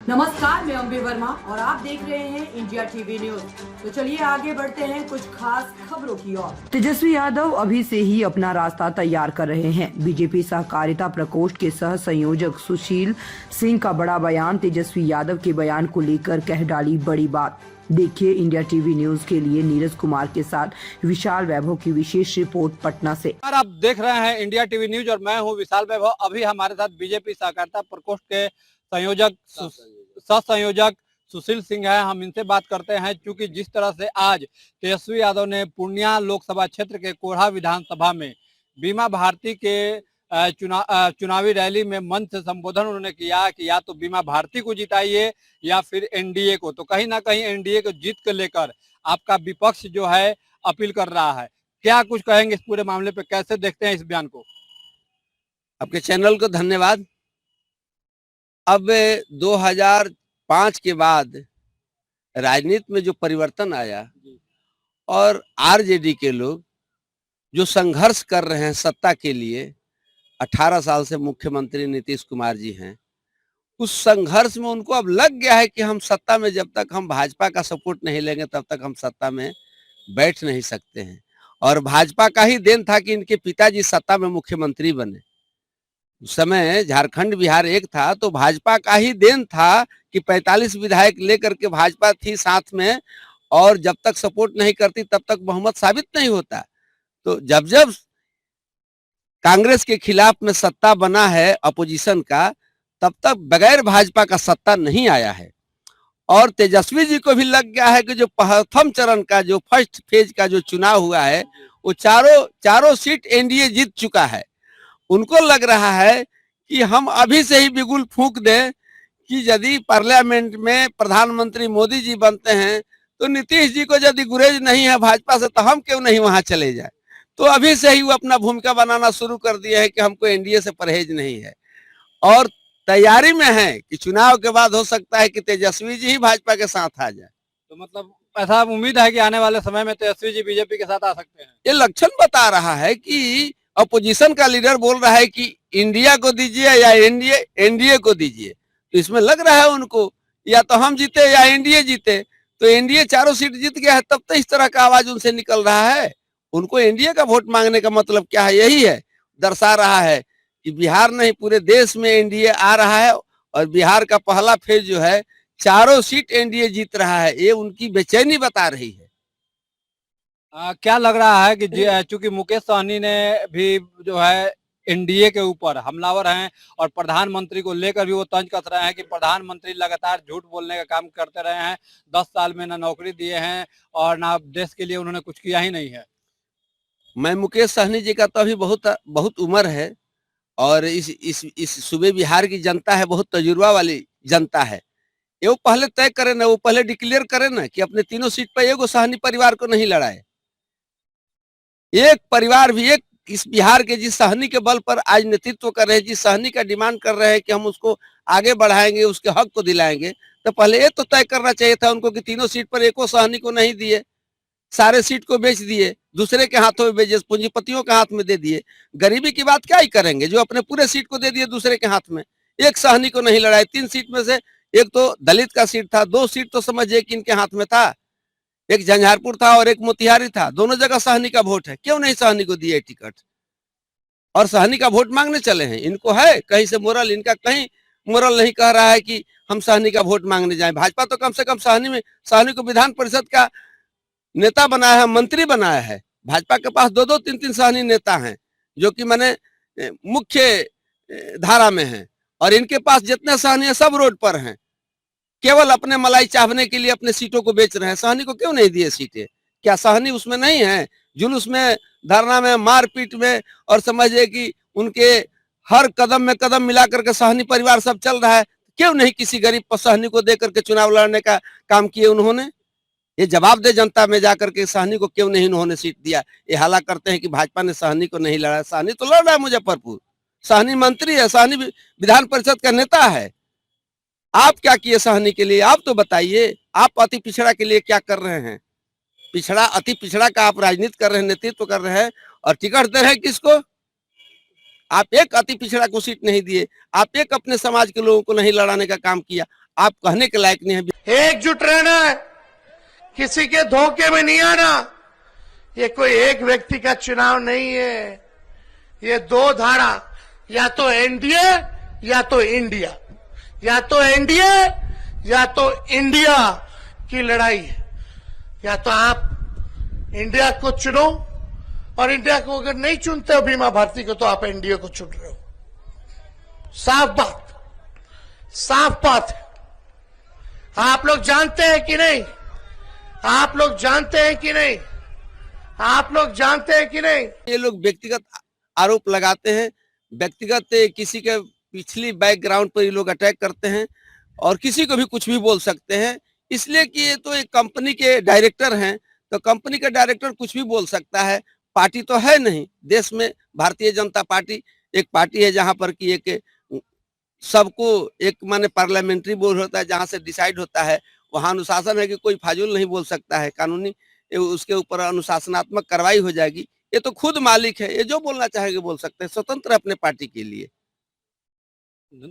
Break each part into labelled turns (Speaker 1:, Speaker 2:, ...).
Speaker 1: नमस्कार, मैं अम्बे वर्मा और आप देख रहे हैं इंडिया टीवी न्यूज। तो चलिए आगे बढ़ते हैं कुछ खास खबरों की ओर। तेजस्वी यादव अभी से ही अपना रास्ता तैयार कर रहे हैं। बीजेपी सहकारिता प्रकोष्ठ के सह संयोजक सुशील सिंह का बड़ा बयान। तेजस्वी यादव के बयान को लेकर कह डाली बड़ी बात। देखिए इंडिया टीवी न्यूज के लिए नीरज कुमार के साथ विशाल वैभव की विशेष रिपोर्ट पटना से।
Speaker 2: आप देख रहे हैं इंडिया टीवी न्यूज और मैं हूं विशाल वैभव। अभी हमारे साथ बीजेपी सहकारिता प्रकोष्ठ के सह संयोजक सुशील सिंह है। हम इनसे बात करते हैं क्योंकि जिस तरह से आज तेजस्वी यादव ने पूर्णिया लोकसभा क्षेत्र के कोढ़ा विधानसभा में बीमा भारती के चुनावी रैली में मंच से संबोधन उन्होंने किया कि या तो बीमा भारती को जिताइए या फिर एनडीए को। तो कहीं ना कहीं एनडीए को जीत को लेकर आपका विपक्ष जो है अपील कर रहा है। क्या कुछ कहेंगे इस पूरे मामले पे, कैसे देखते हैं इस बयान को?
Speaker 3: आपके चैनल को धन्यवाद। अब 2005 के बाद राजनीति में जो परिवर्तन आया और आरजेडी के लोग जो संघर्ष कर रहे हैं सत्ता के लिए, 18 साल से मुख्यमंत्री नीतीश कुमार जी हैं, उस संघर्ष में उनको अब लग गया है कि हम सत्ता में जब तक हम भाजपा का सपोर्ट नहीं लेंगे तब तक हम सत्ता में बैठ नहीं सकते हैं। और भाजपा का ही देन था कि इनके पिताजी सत्ता में मुख्यमंत्री बने। उस समय झारखंड बिहार एक था तो भाजपा का ही देन था कि 45 विधायक लेकर के भाजपा थी साथ में, और जब तक सपोर्ट नहीं करती तब तक बहुमत साबित नहीं होता। तो जब जब कांग्रेस के खिलाफ में सत्ता बना है अपोजिशन का, तब तक बगैर भाजपा का सत्ता नहीं आया है। और तेजस्वी जी को भी लग गया है कि जो प्रथम चरण का जो फर्स्ट फेज का जो चुनाव हुआ है वो चारों सीट एनडीए जीत चुका है। उनको लग रहा है कि हम अभी से ही बिगुल फूंक दें कि यदि पार्लियामेंट में प्रधानमंत्री मोदी जी बनते हैं तो नीतीश जी को यदि गुरेज नहीं है भाजपा से तो हम क्यों नहीं वहां चले जाए। तो अभी से ही वो अपना भूमिका बनाना शुरू कर दिया है कि हमको एनडीए से परहेज नहीं है, और तैयारी में है कि चुनाव के बाद हो सकता है कि तेजस्वी जी ही भाजपा के साथ आ जाए।
Speaker 2: तो मतलब ऐसा उम्मीद है कि आने वाले समय में तेजस्वी जी बीजेपी के साथ आ सकते हैं।
Speaker 3: ये लक्षण बता रहा है कि अपोजिशन का लीडर बोल रहा है कि इंडिया को दीजिए या एनडीए को दीजिए। तो इसमें लग रहा है उनको या तो हम जीते या एनडीए जीते। तो एनडीए चारों सीट जीत गया है तब तो इस तरह का आवाज उनसे निकल रहा है। उनको एनडीए का वोट मांगने का मतलब क्या है? यही है, दर्शा रहा है कि बिहार नहीं पूरे देश में एनडीए आ रहा है और बिहार का पहला फेज जो है चारों सीट एनडीए जीत रहा है। ये उनकी बेचैनी बता रही है।
Speaker 2: क्या लग रहा है कि चूंकि मुकेश सहनी ने भी जो है एनडीए के ऊपर हमलावर हैं और प्रधानमंत्री को लेकर भी वो तंज कस रहे हैं कि प्रधानमंत्री लगातार झूठ बोलने का काम करते रहे हैं, 10 साल में ना नौकरी दिए हैं और ना देश के लिए उन्होंने कुछ किया ही नहीं है।
Speaker 3: मैं मुकेश सहनी जी का तो अभी बहुत उम्र है और इस सूबे बिहार की जनता है बहुत तजुर्बा वाली जनता है। ये वो पहले तय करे ना, वो पहले डिक्लेयर करे ना कि अपने तीनों सीट पर एगो सहनी परिवार को नहीं लड़ाए। एक परिवार भी, एक इस बिहार के जिस सहनी के बल पर आज नेतृत्व कर रहे हैं, जिस सहनी का डिमांड कर रहे हैं कि हम उसको आगे बढ़ाएंगे, उसके हक को दिलाएंगे, तो पहले ये तो तय करना चाहिए था उनको कि तीनों सीट पर एको सहनी को नहीं दिए, सारे सीट को बेच दिए, दूसरे के हाथों में बेचे, पूंजीपतियों के हाथ में दे दिए। गरीबी की बात क्या ही करेंगे जो अपने पूरे सीट को दे दिए दूसरे के हाथ में। एक सहनी को नहीं लड़ाए। 3 सीट में से एक तो दलित का सीट था, 2 सीट तो समझिए कि इनके हाथ में था, एक झंझारपुर था और एक मोतिहारी था। दोनों जगह सहनी का वोट है, क्यों नहीं सहनी को दिए टिकट? और सहनी का वोट मांगने चले हैं। इनको है कहीं से मोरल, इनका कहीं मोरल नहीं कह रहा है कि हम सहनी का वोट मांगने जाएं। भाजपा तो कम से कम सहनी को विधान परिषद का नेता बनाया है, मंत्री बनाया है। भाजपा के पास 2-2, 3-3 सहनी नेता हैं जो कि माने मुख्य धारा में हैं, और इनके पास जितने सहनी है सब रोड पर हैं, केवल अपने मलाई चाहने के लिए अपने सीटों को बेच रहे हैं। सहनी को क्यों नहीं दिए सीटें? क्या सहनी उसमें नहीं है? जुलूस में, धरना में, मारपीट में, और समझिए कि उनके हर कदम में कदम मिला करके सहनी परिवार सब चल रहा है। क्यों नहीं किसी गरीब पर सहनी को दे करके चुनाव लड़ने का काम किए उन्होंने? ये जवाब दे जनता में जाकर के सहनी को क्यों नहीं उन्होंने सीट दिया। ये हाला करते हैं कि भाजपा ने सहनी को नहीं लड़ा। सहनी तो लड़ रहा है मुजफ्फरपुर, सहनी मंत्री है, सहनी विधान परिषद का नेता है। आप क्या किए सहनी के लिए? आप तो बताइए। आप अति पिछड़ा के लिए क्या कर रहे हैं? पिछड़ा, अति पिछड़ा का आप राजनीति कर रहे हैं, नेतृत्व कर रहे हैं, और टिकट दे रहे हैं किसको? आप एक अति पिछड़ा को सीट नहीं दिए, आप एक अपने समाज के लोगों को नहीं लड़ाने का काम किया, आप कहने के लायक नहीं है।
Speaker 4: एकजुट रहना है, किसी के धोखे में नहीं आना। ये कोई एक व्यक्ति का चुनाव नहीं है, ये दो धारा, या तो एनडीए या तो इंडिया, या तो एनडीए या तो इंडिया की लड़ाई है। या तो आप इंडिया को चुनो, और इंडिया को अगर नहीं चुनते हो बीमा भारती को, तो आप एनडीए को चुन रहे हो। साफ बात, साफ बात है। आप लोग जानते हैं कि नहीं? आप लोग जानते हैं कि नहीं? आप लोग जानते हैं कि नहीं?
Speaker 3: ये लोग व्यक्तिगत आरोप लगाते हैं, व्यक्तिगत किसी के पिछली बैकग्राउंड पर ये लोग अटैक करते हैं और किसी को भी कुछ भी बोल सकते हैं, इसलिए कि ये तो एक कंपनी के डायरेक्टर हैं, तो कंपनी का डायरेक्टर कुछ भी बोल सकता है। पार्टी तो है नहीं देश में। भारतीय जनता पार्टी एक पार्टी है जहां पर कि एक सबको एक माने पार्लियामेंट्री बोर्ड होता है, जहां से डिसाइड होता है, वहां अनुशासन है कि कोई फाजुल नहीं बोल सकता है, कानूनी उसके ऊपर अनुशासनात्मक कार्रवाई हो जाएगी। ये तो खुद मालिक है, ये जो बोलना चाहेंगे बोल सकते हैं, स्वतंत्र अपने पार्टी के लिए।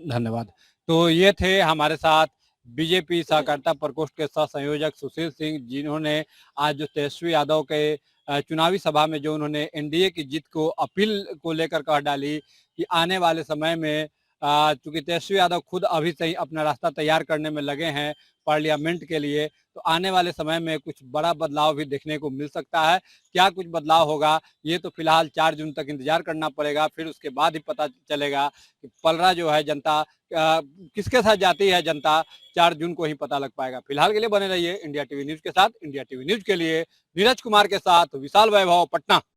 Speaker 2: धन्यवाद। तो ये थे हमारे साथ बीजेपी सहकारिता प्रकोष्ठ के सह संयोजक सुशील सिंह, जिन्होंने आज जो तेजस्वी यादव के चुनावी सभा में जो उन्होंने एनडीए की जीत को अपील को लेकर कह डाली कि आने वाले समय में चूंकि तेजस्वी यादव खुद अभी से ही अपना रास्ता तैयार करने में लगे हैं पार्लियामेंट के लिए, तो आने वाले समय में कुछ बड़ा बदलाव भी देखने को मिल सकता है। क्या कुछ बदलाव होगा ये तो फिलहाल 4 जून तक इंतजार करना पड़ेगा, फिर उसके बाद ही पता चलेगा कि पलड़ा जो है जनता किसके साथ जाती है जनता, 4 जून को ही पता लग पाएगा। फिलहाल के लिए बने रहिए इंडिया टीवी न्यूज के साथ। इंडिया टीवी न्यूज के लिए नीरज कुमार के साथ विशाल वैभव, पटना।